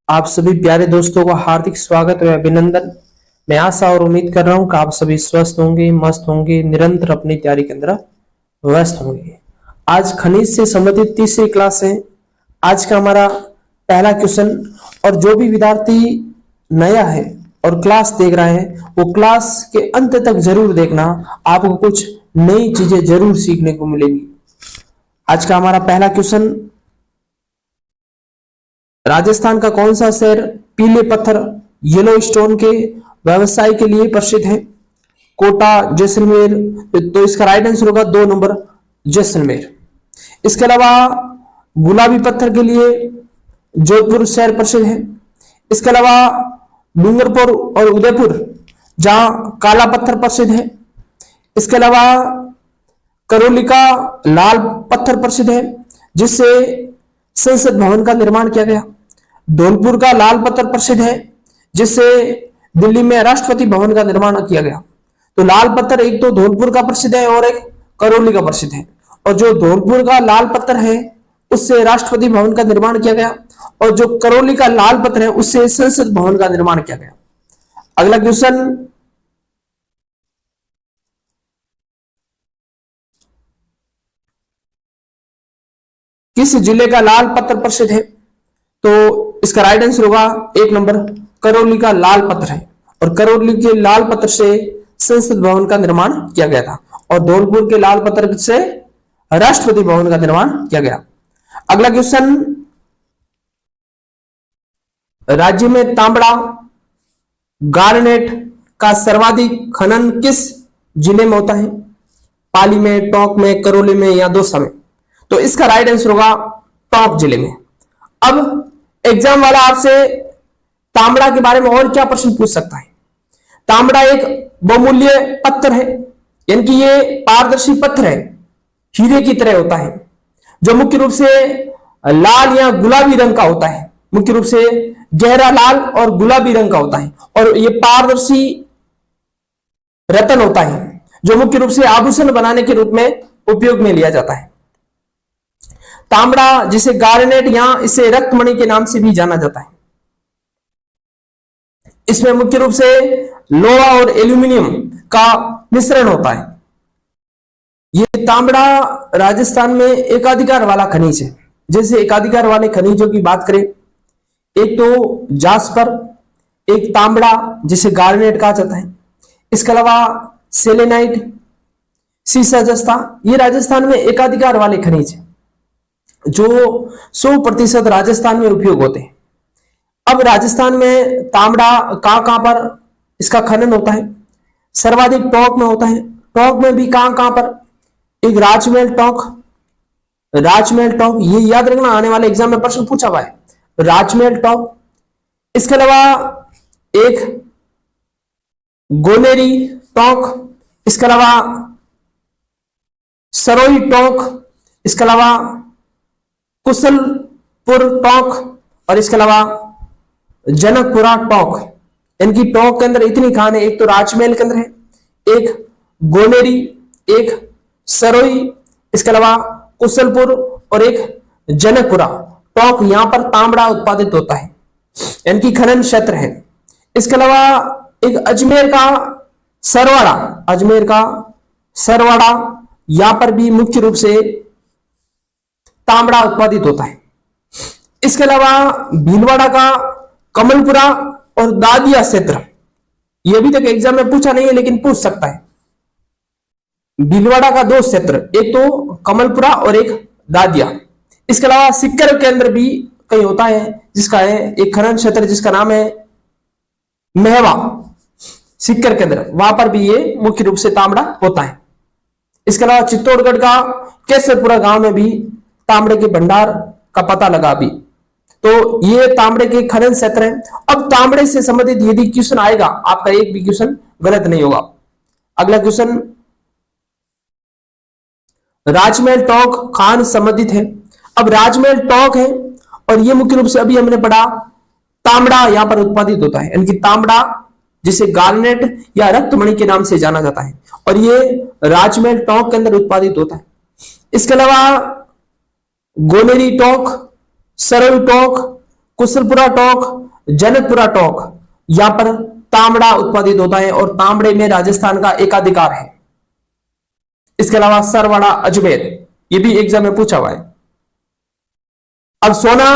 आप सभी प्यारे दोस्तों का हार्दिक स्वागत और अभिनंदन। मैं आशा और उम्मीद कर रहा हूं कि आप सभी स्वस्थ होंगे, मस्त होंगे, निरंतर अपनी तैयारी के अंदर व्यस्त होंगे। आज खनिज से संबंधित तीसरी क्लास है। आज का हमारा पहला क्वेश्चन, और जो भी विद्यार्थी नया है और क्लास देख रहा है वो क्लास के अंत तक जरूर देखना, आपको कुछ नई चीजें जरूर सीखने को मिलेगी। आज का हमारा पहला क्वेश्चन, राजस्थान का कौन सा शहर पीले पत्थर येलो स्टोन के व्यवसाय के लिए प्रसिद्ध है? कोटा, जैसलमेर। तो इसका राइट आंसर होगा 2 नंबर, जैसलमेर। इसके अलावा गुलाबी पत्थर के लिए जोधपुर शहर प्रसिद्ध है। इसके अलावा डूंगरपुर और उदयपुर जहां काला पत्थर प्रसिद्ध है। इसके अलावा करौली का लाल पत्थर प्रसिद्ध है जिससे संसद भवन का निर्माण किया गया। धौलपुर का लाल पत्थर प्रसिद्ध है जिससे दिल्ली में राष्ट्रपति भवन का निर्माण किया गया। तो लाल पत्थर एक तो धौलपुर का प्रसिद्ध है और एक करौली का प्रसिद्ध है। और जो धौलपुर का लाल पत्थर है उससे राष्ट्रपति भवन का निर्माण किया गया, और जो करौली का लाल पत्थर है उससे संसद भवन का निर्माण किया गया। अगला क्वेश्चन, किस जिले का लाल पत्थर प्रसिद्ध है? तो इसका राइट आंसर होगा 1 नंबर, करौली का लाल पत्थर है। और करौली के लाल पत्थर से संसद भवन का निर्माण किया गया था, और धौलपुर के लाल पत्थर से राष्ट्रपति भवन का निर्माण किया गया। अगला क्वेश्चन, राज्य में तांबड़ा गार्नेट का सर्वाधिक खनन किस जिले में होता है? पाली में, टोंक में, करौली में या दौसा में? तो इसका राइट आंसर होगा टोंक जिले में। अब एग्जाम वाला आपसे तांबड़ा के बारे में और क्या प्रश्न पूछ सकता है? तांबड़ा एक बहुमूल्य पत्थर है, यानी कि ये पारदर्शी पत्थर है, हीरे की तरह होता है, जो मुख्य रूप से लाल या गुलाबी रंग का होता है। मुख्य रूप से गहरा लाल और गुलाबी रंग का होता है, और ये पारदर्शी रत्न होता है जो मुख्य रूप से आभूषण बनाने के रूप में उपयोग में लिया जाता है। तांबड़ा जिसे गार्नेट या इसे रक्तमणि के नाम से भी जाना जाता है। इसमें मुख्य रूप से लोहा और एल्यूमिनियम का मिश्रण होता है। यह तांबड़ा राजस्थान में एकाधिकार वाला खनिज है। जैसे एकाधिकार वाले खनिजों की बात करें, एक तो जास्पर, एक तांबड़ा जिसे गार्नेट कहा जाता है, इसके अलावा सेलेनाइट, सीसा जस्ता, ये राजस्थान में एकाधिकार वाले खनिज है जो 100% राजस्थान में उपयोग होते हैं। अब राजस्थान में तांबड़ा कहां पर इसका खनन होता है? सर्वाधिक टोंक में होता है। टोंक में भी कहां पर? एक राजमहल टोंक, राजमहल टोंक, ये याद रखना, आने वाले एग्जाम में प्रश्न पूछा हुआ है, राजमहल टोंक। इसके अलावा एक गोनेरी टोंक, इसके अलावा सरोई टोंक, इसके अलावा कुशलपुर टोंक, और इसके अलावा जनकपुरा टोंक। इनकी टोंक के अंदर इतनी खान है, एक तो राजमहल के अंदर है, एक गोनेरी, एक सरोई, इसके अलावा कुशलपुर और एक जनकपुरा टोंक। यहां पर तांबड़ा उत्पादित होता है, इनकी खनन क्षेत्र है। इसके अलावा एक अजमेर का सरवाड़ा, अजमेर का सरवाड़ा, यहां पर भी मुख्य रूप से तांबड़ा उत्पादित होता है। इसके अलावा भीलवाड़ा का कमलपुरा और दादिया क्षेत्र, यह अभी तक एग्जाम में पूछा नहीं है लेकिन पूछ सकता है। भीलवाड़ा का 2 क्षेत्र, एक तो कमलपुरा और एक दादिया। इसके अलावा सिक्कर के अंदर भी कहीं होता है जिसका है एक खनन क्षेत्र जिसका नाम है मेहवा, सिक्कर के अंदर, वहां पर भी ये मुख्य रूप से तांबड़ा होता है। इसके अलावा चित्तौड़गढ़ का केसरपुरा गांव में भी तांबड़े के भंडार का पता लगा भी। तो ये तांबड़े के खनन क्षेत्र है। अब तांबड़े से संबंधित यदि क्वेश्चन आएगा, आपका एक भी क्वेश्चन गलत नहीं होगा। अगला क्वेश्चन, राजमहल टोंक खान संबंधित है। अब राजमहल टोंक है और ये मुख्य रूप से अभी हमने पढ़ा तांबड़ा यहां पर उत्पादित होता है, यानी कि तांबड़ा जिसे गार्नेट या रक्तमणि के नाम से जाना जाता है, और ये राजमहल टोंक के अंदर उत्पादित होता है। इसके अलावा गोनेरी टोंक, सरल टोंक, कुशलपुरा टॉक, जनकपुरा टॉक, यहां पर तांबड़ा उत्पादित होता है और तांबड़े में राजस्थान का एकाधिकार है। इसके अलावा सरवाड़ा, अजमेर, ये भी एग्जाम में पूछा हुआ है। अब सोना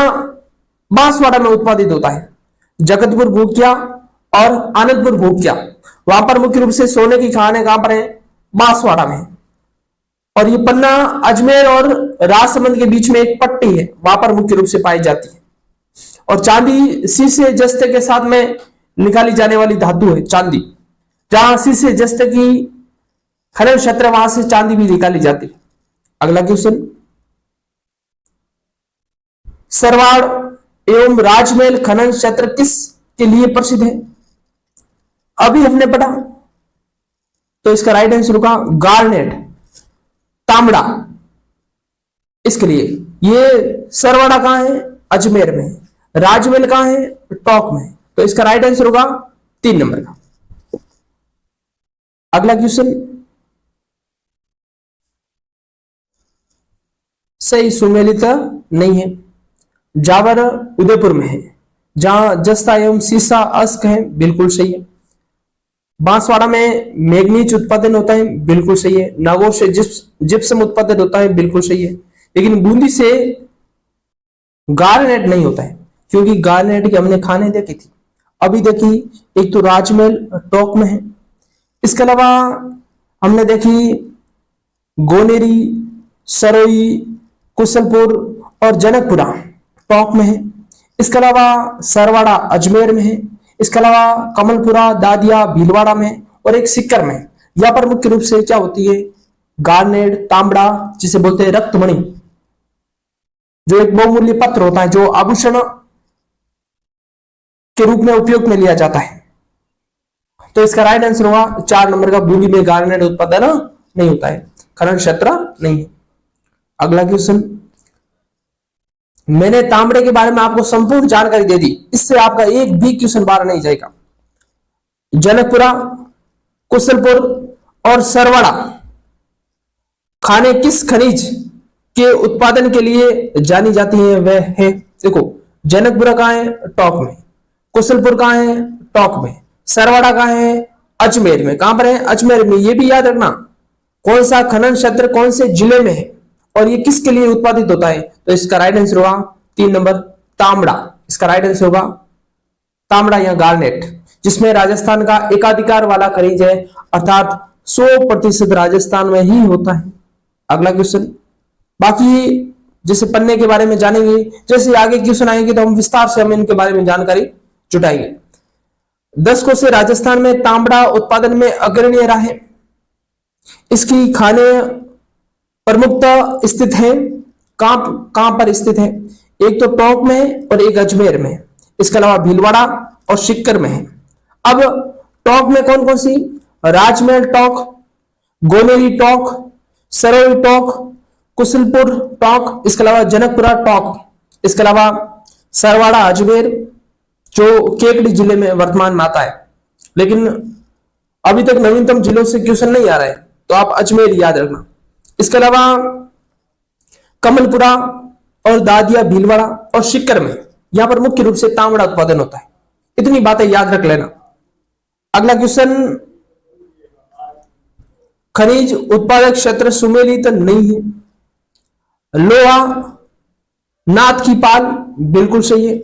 बांसवाड़ा में उत्पादित होता है, जगतपुर भूकिया और आनंदपुर भूकिया, वहां पर मुख्य रूप से सोने की खान है, कहां पर है, बांसवाड़ा में। और ये पन्ना, अजमेर और राजसमंद के बीच में एक पट्टी है, वहां पर मुख्य रूप से पाई जाती है। और चांदी शीशे जस्ते के साथ में निकाली जाने वाली धातु है चांदी, जहां शीशे जस्ते की खनन क्षेत्र, वहां से चांदी भी निकाली जाती है। अगला क्वेश्चन, सरवाड़ एवं राजमहल खनन क्षेत्र किस के लिए प्रसिद्ध है? अभी हमने पढ़ा, तो इसका राइट आंसर होगा गार्नेट, तांबड़ा। इसके लिए ये सरवाड़ा कहां है, अजमेर में, राजमहल कहां है, टोंक में, तो इसका राइट आंसर होगा 3 नंबर का। अगला क्वेश्चन, सही सुमेलित नहीं है। जावर उदयपुर में है, जहां जस्ता एवं सीसा अस्क है, बिल्कुल सही है। बांसवाड़ा में मैग्नीज उत्पादन होता है, बिल्कुल सही है। नागौर से जिप्सम उत्पादन होता है, बिल्कुल सही है। लेकिन बूंदी से गारनेट नहीं होता है, क्योंकि गारनेट की हमने खाने देखी थी, अभी देखी, एक तो राजमहल टोंक में है, इसके अलावा हमने देखी गोनेरी, सरोई, कुशलपुर और जनकपुरा टोंक में है। इसके अलावा सरवाड़ा अजमेर में है। इसके अलावा कमलपुरा, दादिया, भीलवाड़ा में और एक सिक्कर में। यहां पर मुख्य रूप से क्या होती है, गार्नेट, तांबड़ा, जिसे बोलते हैं रक्तमणि, जो एक बहुमूल्य पत्र होता है, जो आभूषण के रूप में उपयोग में लिया जाता है। तो इसका राइट आंसर होगा 4 नंबर का, बूंदी में गार्नेट उत्पादन नहीं होता है, खनन क्षेत्र नहीं है। अगला क्वेश्चन, मैंने तांबड़े के बारे में आपको संपूर्ण जानकारी दे दी, इससे आपका एक भी क्वेश्चन बाहर नहीं जाएगा। जनकपुरा, कुशलपुर और सरवाड़ा खाने किस खनिज के उत्पादन के लिए जानी जाती है? वह है, देखो, जनकपुरा कहां है, टोंक में, कुशलपुर कहां है, टोंक में, सरवाड़ा कहां है, अजमेर में। कहां पर है, अजमेर में। यह भी याद रखना कौन सा खनन क्षेत्र कौन से जिले में है और ये किसके लिए उत्पादित होता है। तो इसका राइट आंसर होगा 3 नंबर, तांबड़ा। इसका राइट आंसर होगा तांबड़ा या गार्नेट, जिसमें राजस्थान का एकाधिकार वाला खनिज है, अर्थात 100% राजस्थान में ही होता है। अगला क्वेश्चन, बाकी जैसे पन्ने के बारे में जानेंगे, जैसे आगे क्वेश्चन आएंगे तो हम विस्तार से हम इनके बारे में जानकारी जुटाएंगे। 10 को से राजस्थान में तांबड़ा उत्पादन में अग्रणी रहा है। इसकी खाने प्रमुखता स्थित है, कहां पर स्थित है, एक तो टोंक में और एक अजमेर में। इसके अलावा भीलवाड़ा और सिक्कर में है। अब टोंक में कौन कौन सी, राजमहल टोंक, गोनेरी टोंक, सरोई टोंक, कुशलपुर टोंक, इसके अलावा जनकपुरा टोंक, इसके अलावा सरवाड़ा अजमेर, जो केकड़ी जिले में वर्तमान में आता है। लेकिन अभी तक नवीनतम जिलों से क्वेश्चन नहीं आ रहा है, तो आप अजमेर याद रखना। इसके अलावा कमलपुरा और दादिया, भीलवाड़ा और सिक्कर में यहां पर मुख्य रूप से तांबड़ा उत्पादन होता है। इतनी बातें याद रख लेना। अगला क्वेश्चन, खनिज उत्पादक क्षेत्र सुमेलित नहीं है। लोहा, नाथ की पाल, बिल्कुल सही है।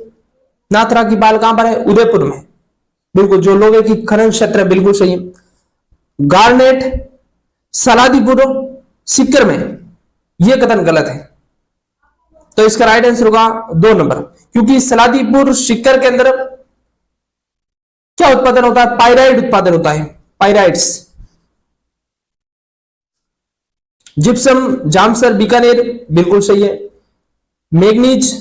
नाथरा की पाल कहां पर है, उदयपुर में, बिल्कुल, जो लोहे की खनन क्षेत्र है, बिल्कुल सही है। गार्नेट सलादीपुर सिक्कर में, यह कथन गलत है, तो इसका राइट आंसर होगा 2 नंबर, क्योंकि सलादीपुर सिक्कर के अंदर क्या उत्पादन होता है, पाइराइड उत्पादन होता है, पाइराइड्स। जिप्सम जामसर बीकानेर, बिल्कुल सही है। मैग्नीज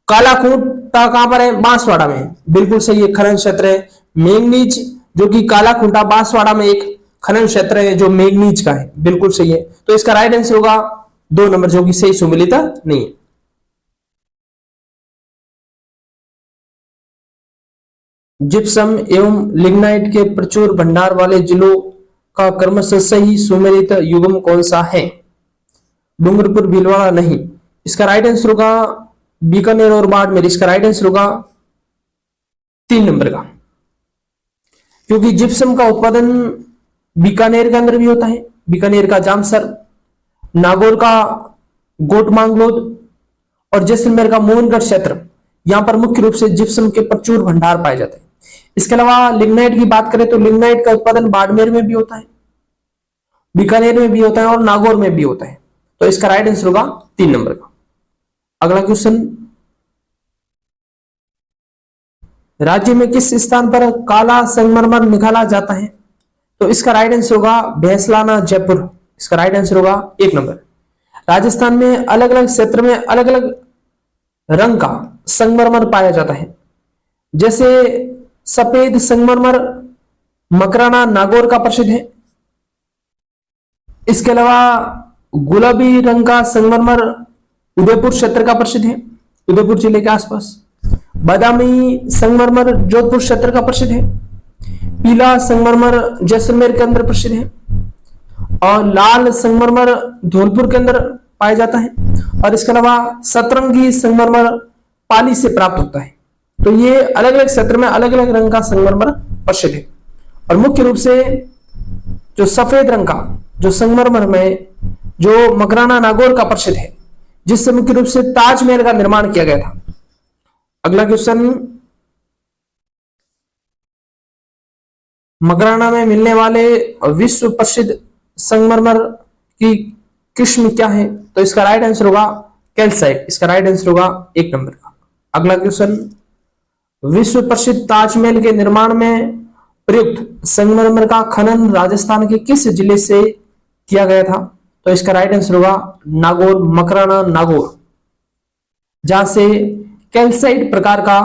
कालाखूंटा कहां पर है, बांसवाड़ा में, बिल्कुल सही है, खनन क्षेत्र है। मैग्नीज जो कि कालाखूंटा बांसवाड़ा में एक खनन क्षेत्र है जो मैग्नीज का है, बिल्कुल सही है। तो इसका राइट आंसर होगा 2 नंबर, जो कि सही सुमेलित नहीं है। जिप्सम एवं लिग्नाइट के प्रचुर भंडार वाले जिलों का क्रमशः सही सुमेलित युग्म कौन सा है? डूंगरपुर, भीलवाड़ा नहीं। इसका राइट आंसर होगा बीकानेर और बाड़मेर, इसका राइट आंसर होगा 3 नंबर का, क्योंकि जिप्सम का उत्पादन बीकानेर के अंदर भी होता है, बीकानेर का जामसर, नागौर का गोटमांगलोद और जैसलमेर का मोहनगढ़ क्षेत्र, यहां पर मुख्य रूप से जिप्सम के प्रचुर भंडार पाए जाते हैं। इसके अलावा लिग्नाइट की बात करें तो लिग्नाइट का उत्पादन बाड़मेर में भी होता है, बीकानेर में भी होता है और नागौर में भी होता है। तो इसका राइट आंसर होगा 3 नंबर का। अगला क्वेश्चन, राज्य में किस स्थान पर काला संगमरमर निकाला जाता है? तो इसका राइट आंसर होगा भैंसलाना जयपुर, इसका राइट आंसर होगा 1 नंबर। राजस्थान में अलग अलग क्षेत्र में अलग अलग रंग का संगमरमर पाया जाता है, जैसे सफेद संगमरमर मकराना नागौर का प्रसिद्ध है। इसके अलावा गुलाबी रंग का संगमरमर उदयपुर क्षेत्र का प्रसिद्ध है, उदयपुर जिले के आसपास। बादामी संगमरमर जोधपुर क्षेत्र का प्रसिद्ध है। पीला संगमरमर जैसलमेर के अंदर प्रसिद्ध है और लाल संगमरमर धौलपुर के अंदर पाया जाता है। और इसके अलावा सतरंगी संगमरमर पाली से प्राप्त होता है। तो ये अलग अलग क्षेत्र में अलग अलग रंग का संगमरमर प्रसिद्ध है। और मुख्य रूप से जो सफेद रंग का जो संगमरमर में जो मकराना नागौर का प्रसिद्ध है, जिससे मुख्य रूप से ताजमहल का निर्माण किया गया था। अगला क्वेश्चन, मकराना में मिलने वाले विश्व प्रसिद्ध संगमरमर की किस्म क्या है? तो इसका राइट आंसर होगा कैल्साइट, इसका राइट आंसर होगा 1 नंबर का। अगला क्वेश्चन, विश्व प्रसिद्ध ताजमहल के निर्माण में प्रयुक्त संगमरमर का खनन राजस्थान के किस जिले से किया गया था? तो इसका राइट आंसर होगा नागौर, मकराना नागौर, जहां से कैल्साइट प्रकार का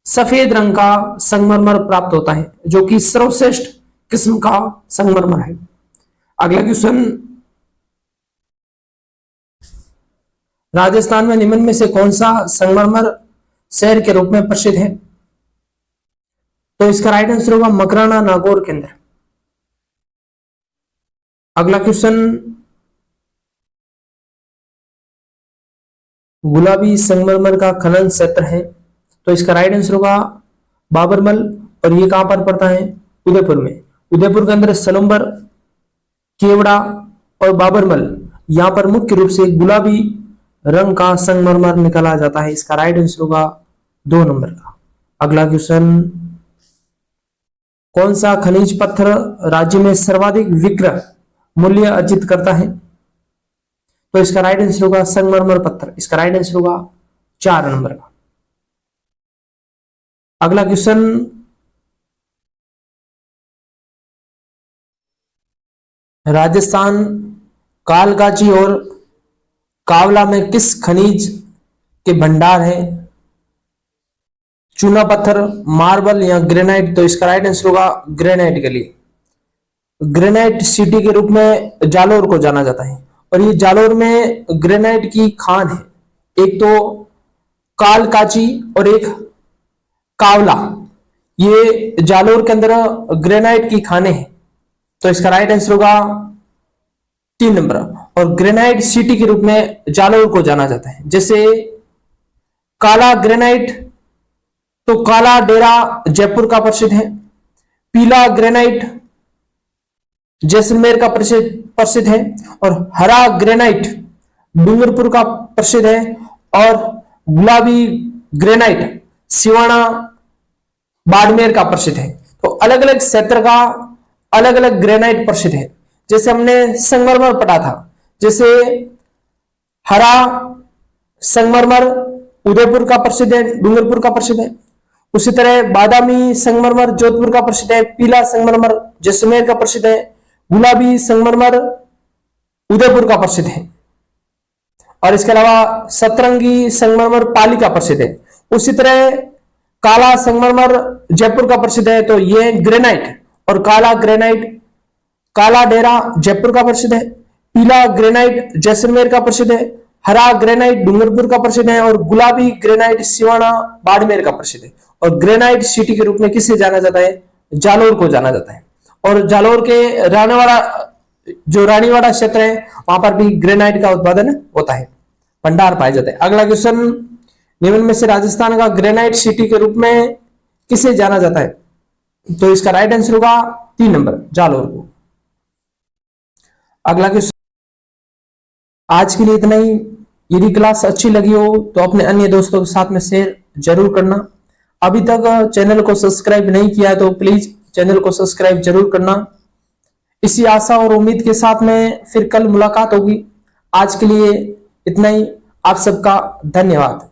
सफेद रंग का संगमरमर प्राप्त होता है, जो कि सर्वश्रेष्ठ किस्म का संगमरमर है। अगला क्वेश्चन, राजस्थान में निम्न में से कौन सा संगमरमर शहर के रूप में प्रसिद्ध है? तो इसका राइट आंसर होगा मकराना नागौर के अंदर। अगला क्वेश्चन, गुलाबी संगमरमर का खनन क्षेत्र है, तो इसका राइट आंसर होगा बाबरमल। और ये कहां पर पड़ता है? उदयपुर में। उदयपुर के अंदर सलुम्बर, केवड़ा और बाबरमल, यहां पर मुख्य रूप से गुलाबी रंग का संगमरमर निकाला जाता है। इसका राइट आंसर होगा 2 नंबर का। अगला क्वेश्चन, कौन सा खनिज पत्थर राज्य में सर्वाधिक विक्रय मूल्य अर्जित करता है? तो इसका राइट आंसर होगा संगमरमर पत्थर, इसका राइट आंसर होगा 4 नंबर का। अगला क्वेश्चन, राजस्थान कालगाची और कावला में किस खनिज के भंडार है? चूना पत्थर, मार्बल या ग्रेनाइट? तो इसका राइट आंसर होगा ग्रेनाइट के लिए। ग्रेनाइट सिटी के रूप में जालोर को जाना जाता है और ये जालोर में ग्रेनाइट की खान है, एक तो कालकाची और एक कावला। ये जालोर के अंदर ग्रेनाइट की खाने हैं, तो इसका राइट आंसर होगा 3 नंबर। और ग्रेनाइट सिटी के रूप में जालोर को जाना जाता है। जैसे काला ग्रेनाइट तो काला डेरा जयपुर का प्रसिद्ध है, पीला ग्रेनाइट जैसलमेर का प्रसिद्ध है और हरा ग्रेनाइट डूंगरपुर का प्रसिद्ध है और गुलाबी ग्रेनाइट सिवाना बाड़मेर का प्रसिद्ध है। तो अलग अलग क्षेत्र का अलग अलग ग्रेनाइट प्रसिद्ध है। जैसे हमने संगमरमर पढ़ा था, जैसे हरा संगमरमर उदयपुर का प्रसिद्ध है, डूंगरपुर का प्रसिद्ध है। उसी तरह बादामी संगमरमर जोधपुर का प्रसिद्ध है, पीला संगमरमर जैसलमेर का प्रसिद्ध है, गुलाबी संगमरमर उदयपुर का प्रसिद्ध है और इसके अलावा सतरंगी संगमरमर पाली का प्रसिद्ध है। उसी तरह काला संगमरमर जयपुर का प्रसिद्ध है, तो ये ग्रेनाइट और काला ग्रेनाइट काला डेरा जयपुर का प्रसिद्ध है, पीला ग्रेनाइट जैसलमेर का प्रसिद्ध है, हरा ग्रेनाइट डूंगरपुर का प्रसिद्ध है और गुलाबी ग्रेनाइट सिवाना बाड़मेर का प्रसिद्ध है। और ग्रेनाइट सिटी के रूप में किसे जाना जाता है? जालोर को जाना जाता है। और जालोर के रानीवाड़ा जो रानीवाड़ा क्षेत्र है, वहां पर भी ग्रेनाइट का उत्पादन होता है। भंडार पाए जाते हैं। अगला क्वेश्चन, निम्न में से राजस्थान का ग्रेनाइट सिटी के रूप में किसे जाना जाता है? तो इसका राइट आंसर होगा 3 नंबर, जालोर को। अगला क्वेश्चन, आज के लिए इतना ही। यदि क्लास अच्छी लगी हो तो अपने अन्य दोस्तों के साथ में शेयर जरूर करना। अभी तक चैनल को सब्सक्राइब नहीं किया है तो प्लीज चैनल को सब्सक्राइब जरूर करना। इसी आशा और उम्मीद के साथ में फिर कल मुलाकात होगी। आज के लिए इतना ही। आप सबका धन्यवाद।